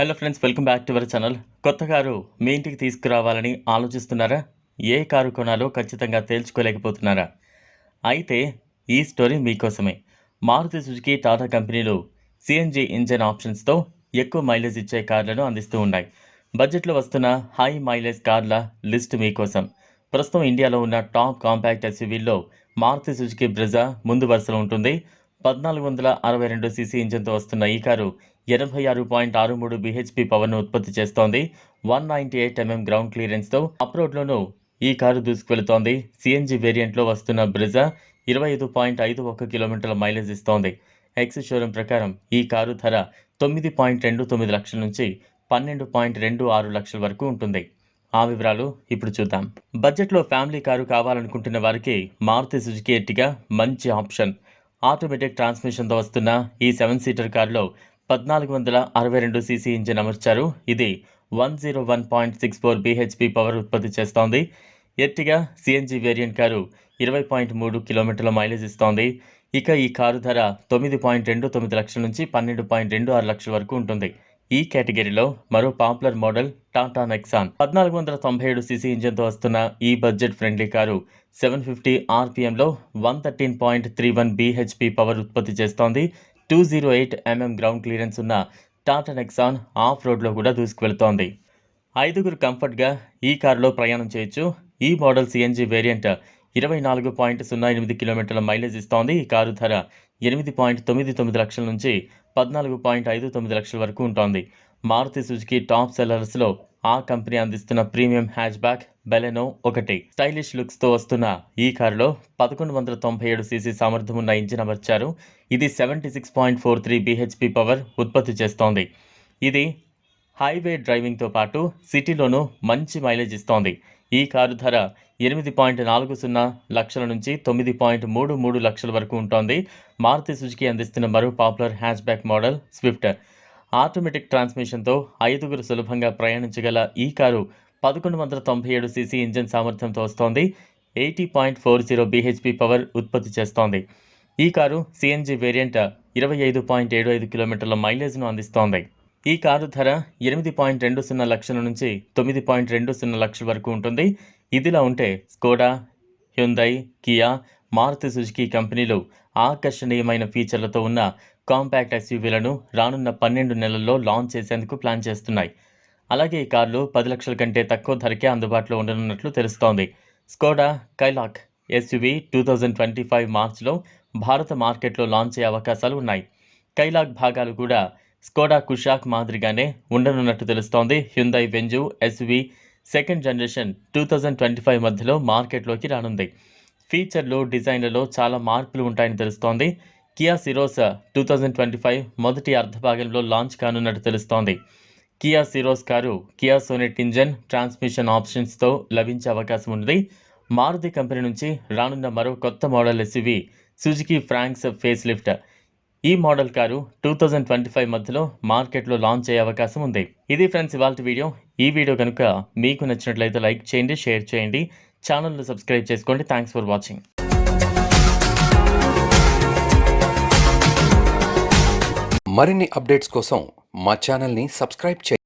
Hello friends, welcome back to our channel. కొత్త car మీ ఇంటికి తీసుకురావాలని ఆలోచిస్తున్నారా? ఏ కారు కొనాలో ఖచ్చితంగా తేల్చుకోలేకపోతున్నారా? అయితే ఈ స్టోరీ మీకోసమే. మారుతి సుజుకి, టాటా కంపెనీలు సిఎన్జి ఇంజన్ ఆప్షన్స్తో ఎక్కువ మైలేజ్ ఇచ్చే కార్లను అందిస్తూ ఉన్నాయి. బడ్జెట్లో వస్తున్న హై మైలేజ్ కార్ల లిస్ట్ మీకోసం. ప్రస్తుతం ఇండియాలో ఉన్న టాప్ కాంపాక్ట్ ఎస్యూవీల్లో మారుతి సుజుకి బ్రెజా ముందు వరుసలో ఉంటుంది. 1462 సీసీ ఇంజన్తో వస్తున్న ఈ కారు 86.63 బీహెచ్పీ పవర్ను ఉత్పత్తి చేస్తోంది. 198 గ్రౌండ్ క్లియరెన్స్తో అప్రోడ్లోనూ ఈ కారు దూసుకువెళుతోంది. సిఎన్జి వేరియంట్లో వస్తున్న బ్రెజా 25.51 కిలోమీటర్ల మైలేజ్ ఇస్తోంది. ఎక్స్ షోరూమ్ ప్రకారం ఈ కారు ధర 9.29 లక్షల నుంచి 12.26 లక్షల వరకు ఉంటుంది. ఆ వివరాలు ఇప్పుడు చూద్దాం. బడ్జెట్లో ఫ్యామిలీ కారు కావాలనుకుంటున్న వారికి మారుతి సుజుకి ఎర్టిగా మంచి ఆప్షన్. ఆటోమేటిక్ ట్రాన్స్మిషన్తో వస్తున్న ఈ 7 సీటర్ కారులో 1462 సీసీ ఇంజిన్ అమర్చారు. ఇది 101.64 బీహెచ్పీ పవర్ ఉత్పత్తి చేస్తోంది. ఎర్టిగా సిఎన్జి వేరియంట్ కారు 20.3 కిలోమీటర్ల మైలేజ్ ఇస్తోంది. ఇక ఈ కారు ధర 9.29 లక్షల నుంచి 12.26 లక్షల వరకు ఉంటుంది. ఈ కేటగిరీలో మరో popular model Tata Nexon 1497 CC ఇంజన్తో వస్తున్న ఈ బడ్జెట్ ఫ్రెండ్లీ కారు 750 ఆర్పిఎంలో 113.31 బీహెచ్పీ పవర్ ఉత్పత్తి చేస్తోంది. 208 గ్రౌండ్ క్లియరెన్స్ ఉన్న టాటా నెక్సాన్ ఆఫ్ రోడ్లో కూడా దూసుకువెళుతోంది. 5గురు కంఫర్ట్గా ఈ కారులో ప్రయాణం చేయొచ్చు. ఈ మోడల్ సిఎన్జి వేరియంట్ 24.08 కిలోమీటర్ల మైలేజ్ ఇస్తోంది. ఈ కారు ధర 8.99 లక్షల నుంచి 14.59 లక్షల వరకు ఉంటుంది. మారుతి సుజుకి టాప్ సెల్లర్స్లో ఆ కంపెనీ అందిస్తున్న ప్రీమియం హ్యాచ్ బ్యాక్ బెలెనో ఒకటి. స్టైలిష్ లుక్స్తో వస్తున్న ఈ కారులో 1197 సీసీ సామర్థ్యం ఉన్న ఇంజిన్ అమర్చారు. ఇది 76.43 బీహెచ్పీ పవర్ ఉత్పత్తి చేస్తోంది. ఇది హైవే డ్రైవింగ్తో పాటు సిటీలోనూ మంచి మైలేజ్ ఇస్తోంది. ఈ కారు ధర 8.40 లక్షల నుంచి 9.33 లక్షల వరకు ఉంటుంది. మారుతి సుజుకి అందిస్తున్న మరో popular hatchback model Swift. Automatic ట్రాన్స్మిషన్తో 5గురు సులభంగా ప్రయాణించగల ఈ కారు 1197 సీసీ ఇంజిన్ సామర్థ్యంతో వస్తోంది. 80.40 బీహెచ్పీ పవర్ ఉత్పత్తి చేస్తోంది. ఈ కారు సిఎన్జి వేరియంట్ 25.75 కిలోమీటర్ల మైలేజ్ను అందిస్తోంది. ఈ కారు ధర 8.20 లక్షల నుంచి 9.20 లక్షల వరకు ఉంటుంది. ఇదిలా ఉంటే Skoda, Hyundai, Kia, Maruti Suzuki కంపెనీలు ఆకర్షణీయమైన ఫీచర్లతో ఉన్న కాంపాక్ట్ ఎస్యూవీలను రానున్న 12 నెలల్లో లాంచ్ చేసేందుకు ప్లాన్ చేస్తున్నాయి. అలాగే ఈ కార్లు 10 లక్షల కంటే తక్కువ ధరకే అందుబాటులో ఉండనున్నట్లు తెలుస్తోంది. స్కోడా కైలాక్ ఎస్యూవీ 2025 మార్చిలో భారత మార్కెట్లో లాంచ్ అయ్యే అవకాశాలు ఉన్నాయి. కైలాక్ భాగాలు కూడా స్కోడా కుషాక్ మాదిరిగానే ఉండనున్నట్టు తెలుస్తోంది. హ్యుందై వెంజు ఎస్యూవీ సెకండ్ జనరేషన్ 2025 మధ్యలో మార్కెట్లోకి రానుంది. ఫీచర్లు, డిజైన్లలో చాలా మార్పులు ఉంటాయని తెలుస్తోంది. కియా సిరోస్ 2025 మొదటి అర్ధభాగంలో లాంచ్ కానున్నట్టు తెలుస్తోంది. Kia Syros car Kia Sonet engine, transmission ఆప్షన్స్తో లభించే అవకాశం ఉంది. మారుతి కంపెనీ నుంచి రానున్న మరో కొత్త model SUV Suzuki Fronx facelift. ఈ మోడల్ కారు 2025 మధ్యలో మార్కెట్లో లాంచ్ అయ్యే అవకాశం ఉంది. ఇది ఫ్రెండ్స్ ఇవాల్టి వీడియో. ఈ వీడియో కనుక మీకు నచ్చినట్లయితే లైక్ చేయండి, షేర్ చేయండి, ఛానల్ను సబ్స్క్రైబ్ చేసుకోండి. Thanks for watching. మరిన్ని అప్డేట్స్ కోసం మా ఛానల్ని సబ్స్క్రైబ్ చేయండి.